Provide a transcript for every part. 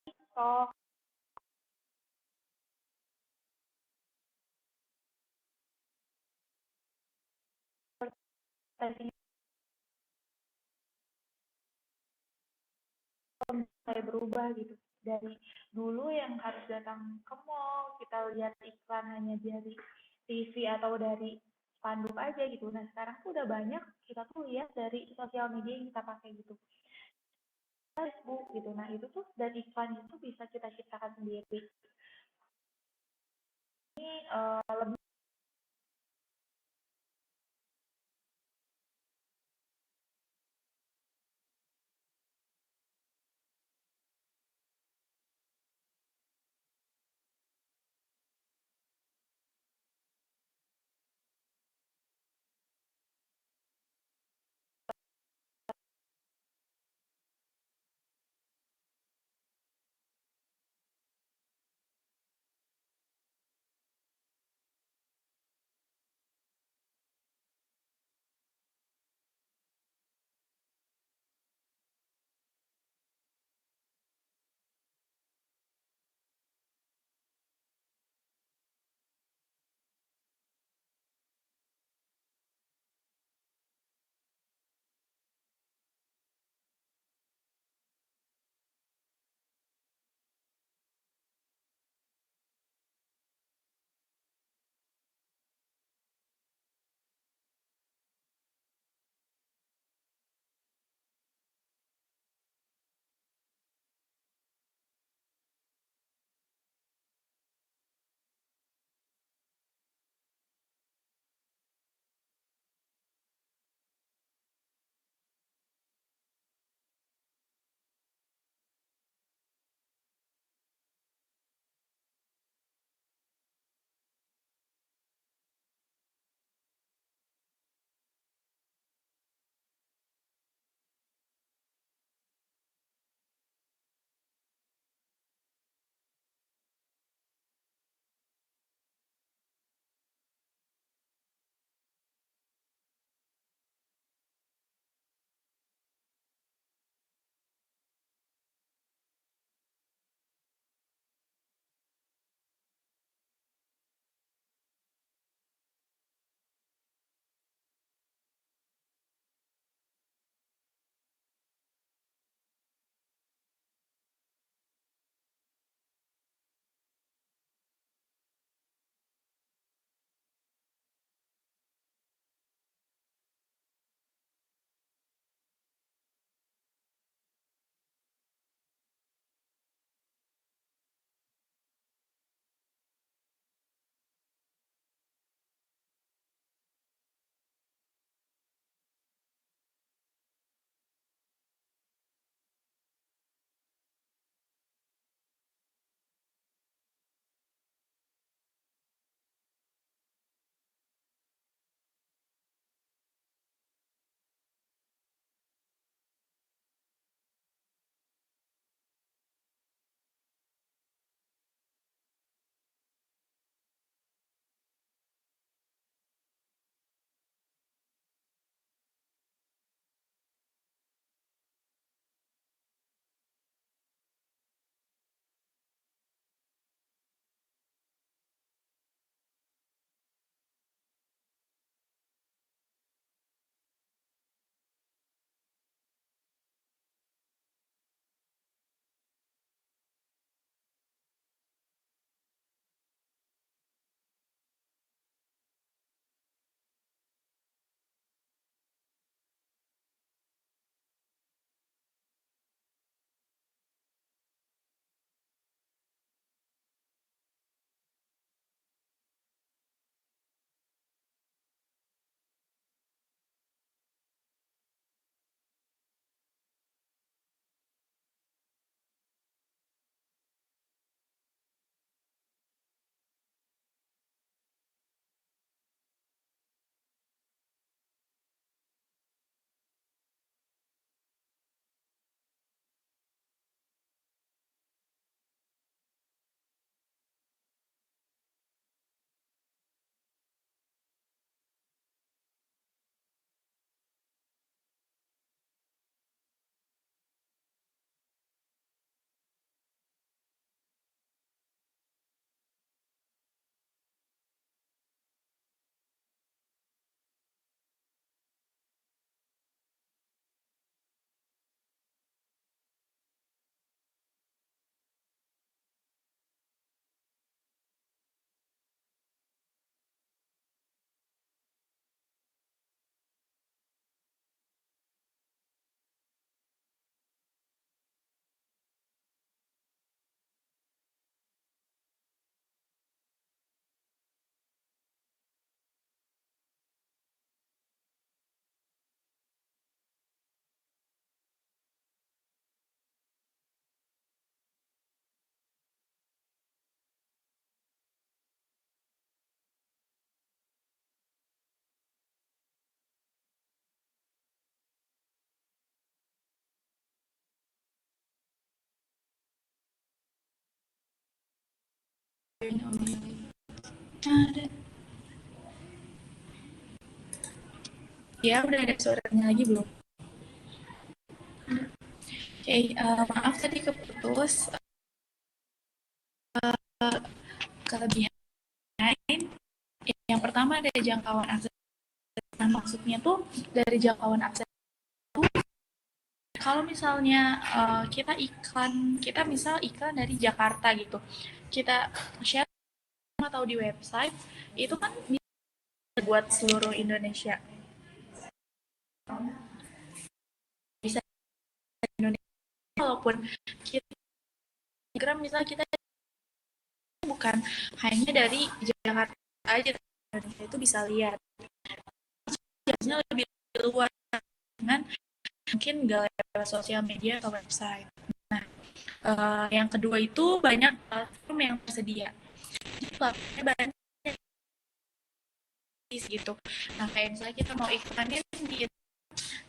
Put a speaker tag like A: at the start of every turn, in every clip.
A: TikTok, tadi mulai berubah gitu. Dari dulu yang harus datang ke mall, kita lihat iklan hanya dari TV atau dari spanduk aja gitu. Nah sekarang tuh udah banyak kita tuh lihat dari sosial media yang kita pakai gitu. Facebook gitu. Nah itu tuh dan iklan itu bisa kita ciptakan sendiri. Ini lebih
B: Ya, udah ada suaranya lagi belum? Oke, maaf tadi keputus. Kelebihan yang pertama ada jangkauan akses. Nah, maksudnya tuh dari jangkauan akses kalau misalnya kita misal iklan dari Jakarta gitu, kita share atau di website itu kan bisa buat seluruh Indonesia, bisa Indonesia walaupun kita Instagram misalnya kita bukan hanya dari Jakarta aja, Indonesia itu bisa lihat jadinya lebih luas dengan mungkin gak lewat sosial media atau website. Nah, yang kedua itu banyak platform yang tersedia. Jadi platformnya banyak gitu. Nah, kayak misalnya kita mau iklanin di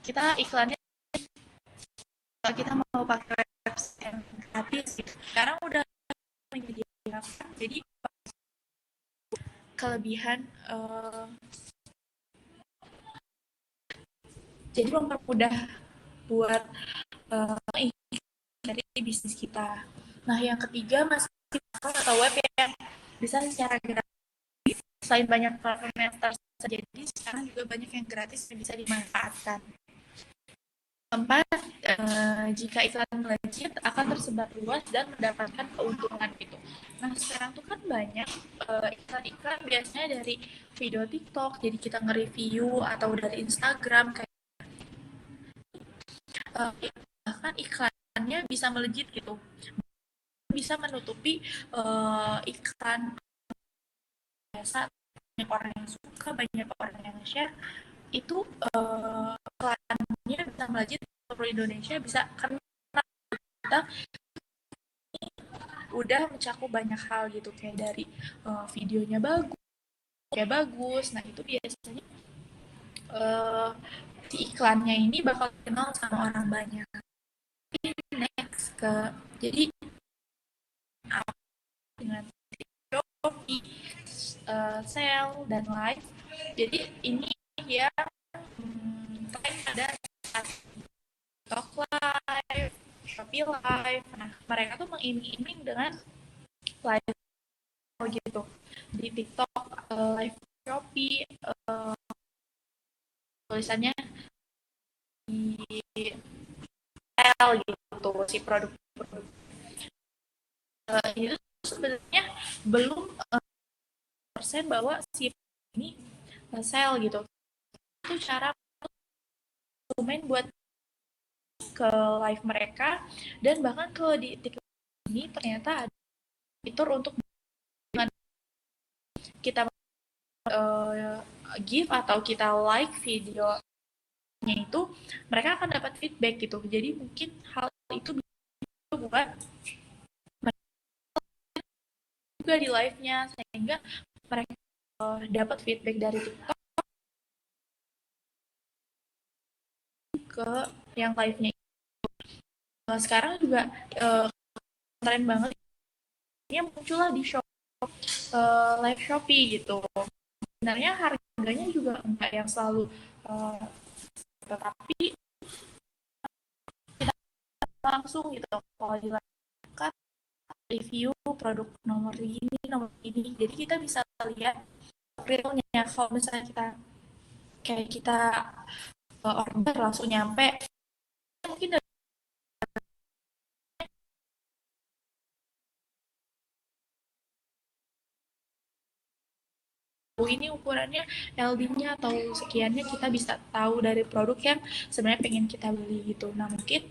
B: kita iklannya kita mau pakai website yang gratis gitu. Sekarang udah menyediakan. Jadi kelebihan jadi mempermudah buat dari bisnis kita. Nah, yang ketiga masih atau web yang bisa secara gratis. Selain banyak platform yang tersedia, jadi sekarang juga banyak yang gratis yang bisa dimanfaatkan. Keempat, jika iklan melejit akan tersebar luas dan mendapatkan keuntungan gitu. Nah, sekarang tuh kan banyak iklan-iklan biasanya dari video TikTok, jadi kita nge-review atau dari Instagram kayak bahkan iklannya bisa melejit gitu, bisa menutupi iklan biasa, banyak orang yang suka, banyak orang yang share, itu iklannya bisa melejit ke Indonesia bisa karena kita udah mencakup banyak hal gitu kayak dari videonya bagus, nah itu biasanya si iklannya ini bakal dikenal sama orang banyak. Next ke jadi dengan Shopee, sale dan live. Jadi ini ya tren ada TikTok Live, Shopee Live. Nah, mereka tuh mengiming-iming dengan live gitu di TikTok, live Shopee, tulisannya di L gitu si produk-produk itu sebenarnya belum persen bahwa si ini sale gitu. Itu cara konsumen buat ke live mereka dan bahkan kalau di TikTok ini ternyata ada fitur untuk kita give atau kita like videonya itu mereka akan dapat feedback gitu. Jadi mungkin hal itu bisa buat juga di live-nya sehingga mereka dapat feedback dari TikTok ke yang live-nya. Sekarang juga tren banget ini muncullah di live Shopee gitu. Sebenarnya harganya juga enggak yang selalu tetapi kita langsung gitu kalau dilakukan review produk nomor ini jadi kita bisa lihat realnya kalau misalnya kita order langsung nyampe mungkin ini ukurannya LD-nya atau sekiannya kita bisa tahu dari produk yang sebenarnya pengen kita beli gitu. Nah mungkin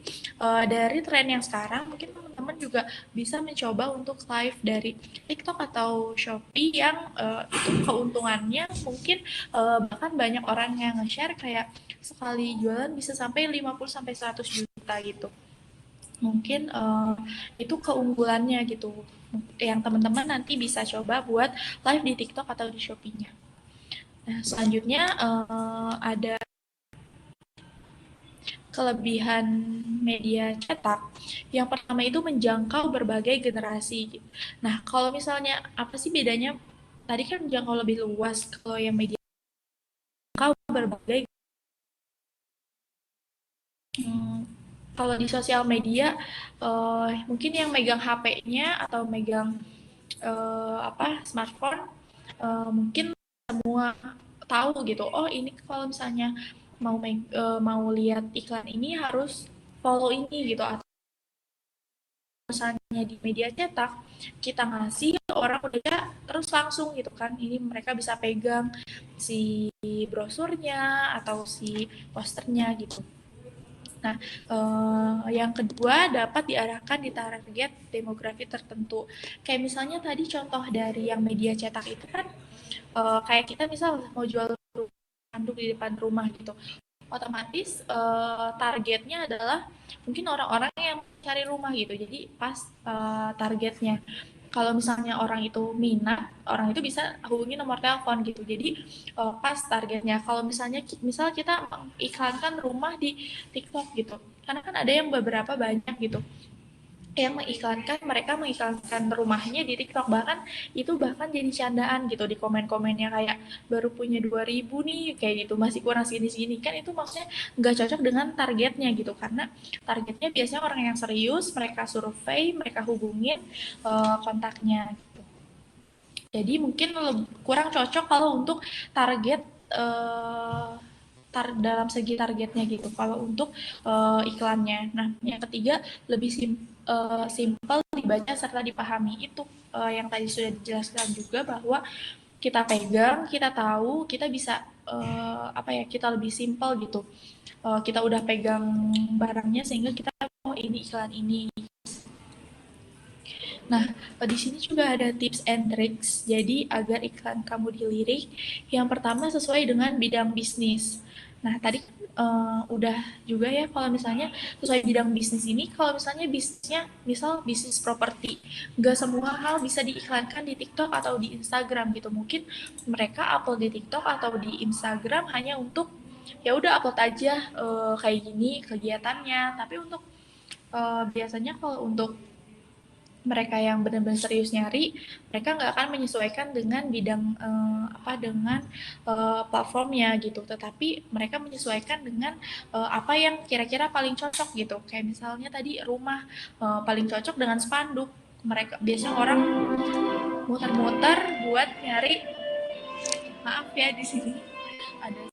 B: dari tren yang sekarang mungkin teman-teman juga bisa mencoba untuk live dari TikTok atau Shopee yang itu keuntungannya mungkin bahkan banyak orang yang nge-share kayak sekali jualan bisa sampai 50 sampai 100 juta gitu. Mungkin itu keunggulannya gitu yang teman-teman nanti bisa coba buat live di TikTok atau di Shopee-nya. Nah, selanjutnya ada kelebihan media cetak, yang pertama itu menjangkau berbagai generasi. Nah, kalau misalnya apa sih bedanya? Tadi kan menjangkau lebih luas, kalau yang media menjangkau berbagai. Hmm, kalau di sosial media, mungkin yang megang HP-nya atau megang apa smartphone, mungkin semua tahu gitu. Oh ini kalau misalnya mau lihat iklan ini harus follow ini gitu. Atau misalnya di media cetak kita ngasih orang udah terus langsung gitu kan. Ini mereka bisa pegang si brosurnya atau si posternya gitu. Nah, yang kedua dapat diarahkan di target demografi tertentu. Kayak misalnya tadi contoh dari yang media cetak itu kan, kayak kita misal mau jual handuk di depan rumah gitu, otomatis targetnya adalah mungkin orang-orang yang cari rumah gitu. Jadi pas targetnya, kalau misalnya orang itu minat, orang itu bisa hubungi nomor telepon gitu. Jadi pas targetnya. Kalau misalnya misal kita mengiklankan rumah di TikTok gitu, karena kan ada yang beberapa banyak gitu yang mereka mengiklankan rumahnya di TikTok, bahkan itu bahkan jadi candaan gitu di komen-komennya, kayak baru punya 2.000 nih kayak gitu, masih kurang segini-segini, kan itu maksudnya nggak cocok dengan targetnya gitu, karena targetnya biasanya orang yang serius, mereka survei, mereka hubungin kontaknya gitu. Jadi mungkin kurang cocok kalau untuk target dalam segi targetnya gitu. Kalau untuk iklannya. Nah, yang ketiga lebih simpel dibaca serta dipahami. Itu yang tadi sudah dijelaskan juga, bahwa kita pegang, kita tahu, kita bisa apa ya? Kita lebih simpel gitu. Kita udah pegang barangnya sehingga kita, oh ini iklan ini. Nah, di sini juga ada tips and tricks. Jadi, agar iklan kamu dilirik, yang pertama sesuai dengan bidang bisnis. Nah, tadi udah juga ya, kalau misalnya sesuai bidang bisnis ini, kalau misalnya bisnisnya, misal bisnis properti, nggak semua hal bisa diiklankan di TikTok atau di Instagram gitu. Mungkin mereka upload di TikTok atau di Instagram hanya untuk ya udah upload aja kayak gini kegiatannya. Tapi untuk biasanya kalau untuk mereka yang benar-benar serius nyari, mereka nggak akan menyesuaikan dengan bidang dengan platformnya gitu. Tetapi mereka menyesuaikan dengan apa yang kira-kira paling cocok gitu. Kayak misalnya tadi rumah paling cocok dengan spanduk. Mereka biasanya orang muter-muter buat nyari. Maaf ya di sini ada.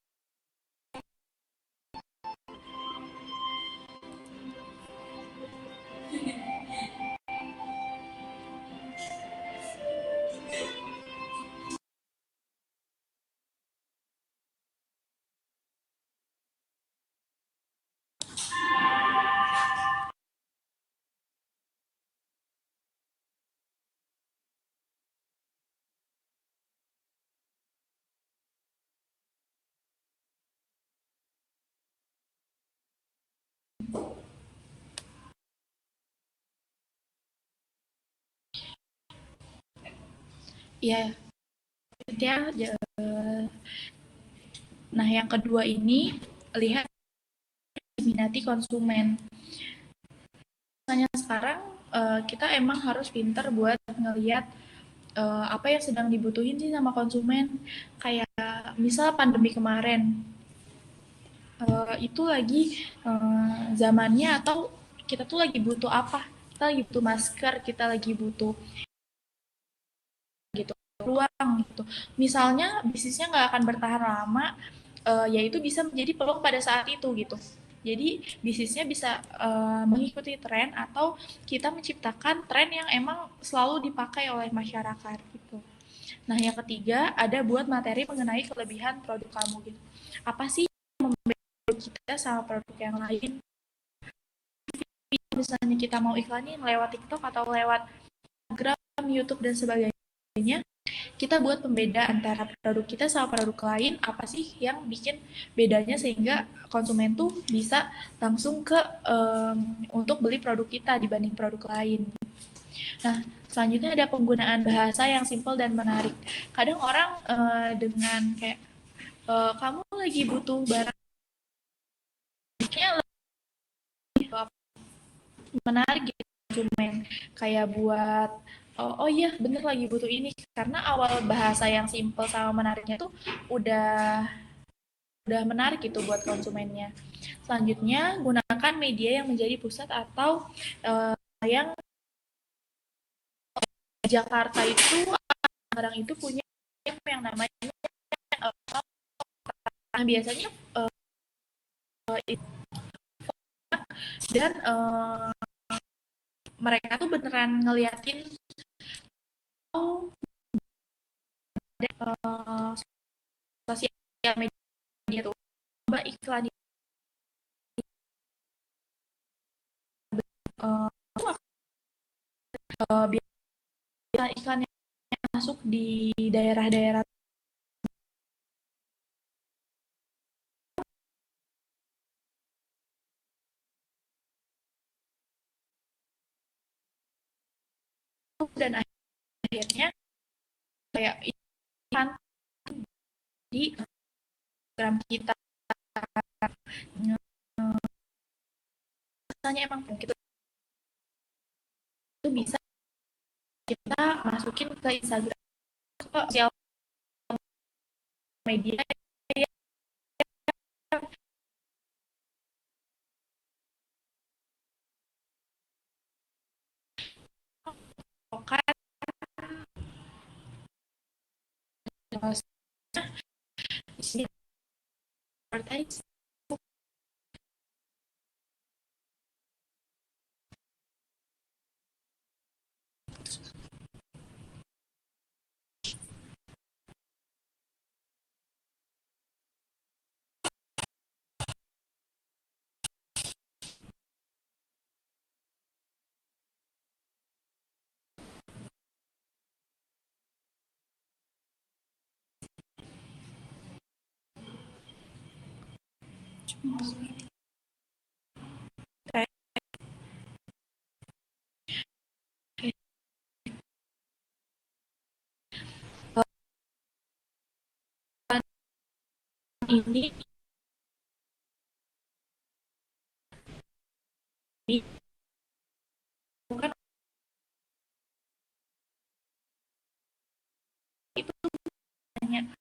B: Ya, ya. Nah, yang kedua ini lihat minati konsumen. Misalnya sekarang kita emang harus pinter buat ngelihat apa yang sedang dibutuhin sih sama konsumen. Kayak misal pandemi kemarin, itu lagi zamannya, atau kita tuh lagi butuh apa? Kita lagi butuh masker, kita lagi butuh gitu ruang gitu. Misalnya bisnisnya nggak akan bertahan lama, ya itu bisa menjadi peluang pada saat itu gitu. Jadi bisnisnya bisa mengikuti tren, atau kita menciptakan tren yang emang selalu dipakai oleh masyarakat gitu. Nah, yang ketiga ada buat materi mengenai kelebihan produk kamu gitu. Apa sih yang membedakan kita sama produk yang lain? Misalnya kita mau iklanin lewat TikTok atau lewat Instagram, YouTube dan sebagainya, kita buat pembeda antara produk kita sama produk lain, apa sih yang bikin bedanya sehingga konsumen tuh bisa langsung ke untuk beli produk kita dibanding produk lain. Nah, selanjutnya ada penggunaan bahasa yang simpel dan menarik. Kadang orang dengan kayak kamu lagi butuh barangnya menarik gitu konsumen, kayak buat oh iya bener lagi butuh ini, karena awal bahasa yang simple sama menariknya tuh udah udah menarik gitu buat konsumennya. Selanjutnya, gunakan media yang menjadi pusat atau yang Jakarta itu sekarang itu punya yang namanya biasanya dan mereka tuh beneran ngeliatin oh uh, sosial media tuh coba iklan uh, biar iklan yang masuk di daerah-daerah dan akhirnya kayak iklan di program kita misalnya emang gitu itu bisa kita masukin ke Instagram ke sosial media lokal di sini advertise. Ini bukan itu hanya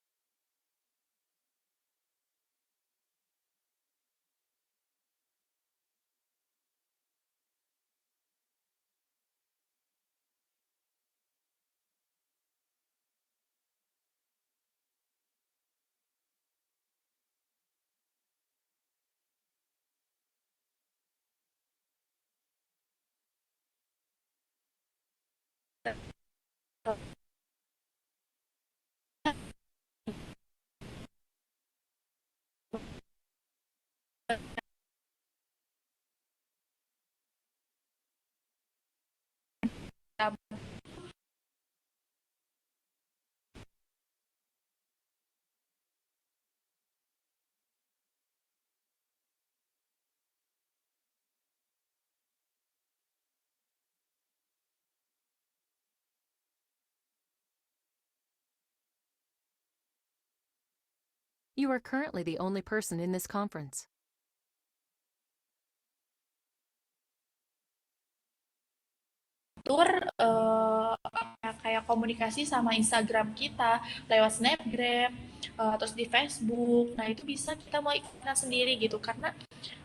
C: You are currently the only person in this conference.
B: atur kayak komunikasi sama Instagram kita lewat Snapgram, terus di Facebook. Nah itu bisa kita mau ikutan sendiri gitu karena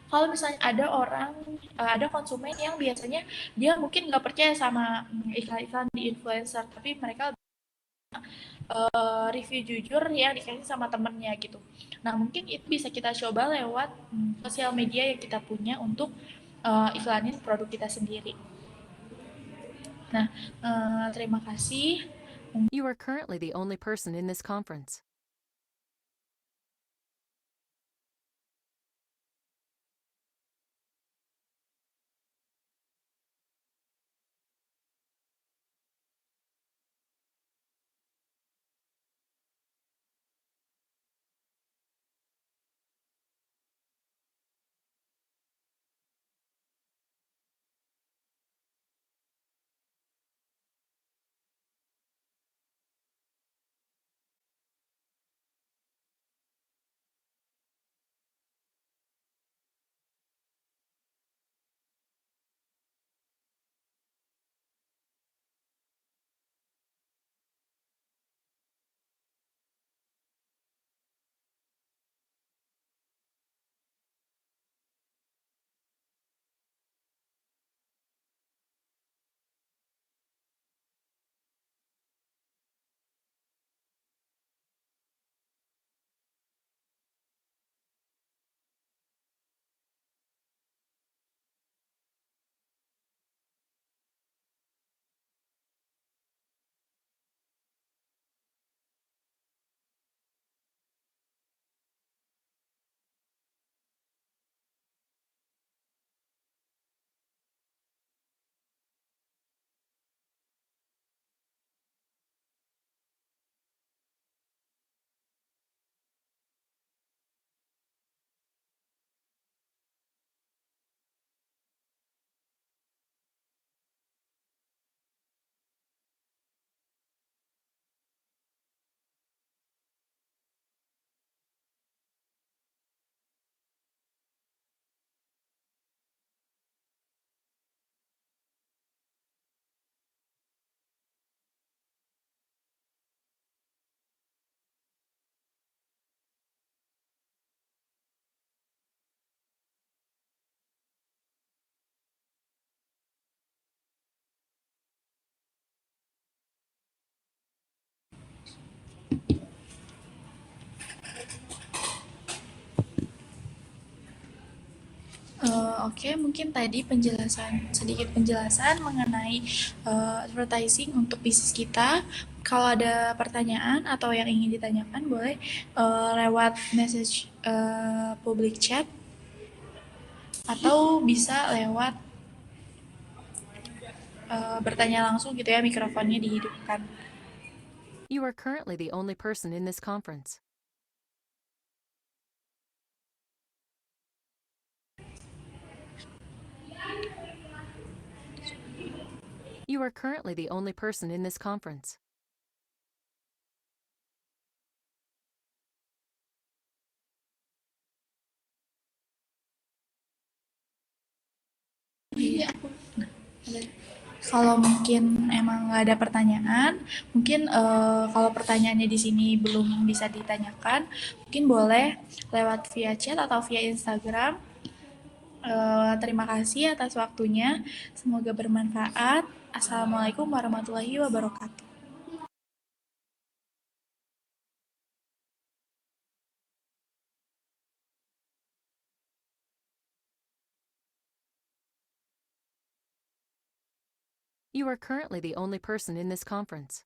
B: kalau misalnya ada orang, ada konsumen yang biasanya dia mungkin nggak percaya sama iklan-iklan di influencer, tapi mereka review jujur yang dikasih sama temennya gitu. Nah mungkin itu bisa kita coba lewat sosial media yang kita punya untuk iklanin produk kita sendiri. Nah, terima kasih.
C: You are currently the only person in this conference.
B: Oke, mungkin tadi sedikit penjelasan mengenai advertising untuk bisnis kita. Kalau ada pertanyaan atau yang ingin ditanyakan, boleh lewat message public chat atau bisa lewat bertanya langsung gitu ya, mikrofonnya dihidupkan.
C: You are currently the only person in this conference. You are currently the only person in this conference.
B: Iya. Kalau mungkin emang nggak ada pertanyaan, mungkin kalau pertanyaannya di sini belum bisa ditanyakan, mungkin boleh lewat via chat atau via Instagram. Terima kasih atas waktunya. Semoga bermanfaat. Assalamualaikum warahmatullahi wabarakatuh.
C: You are currently the only person in this conference.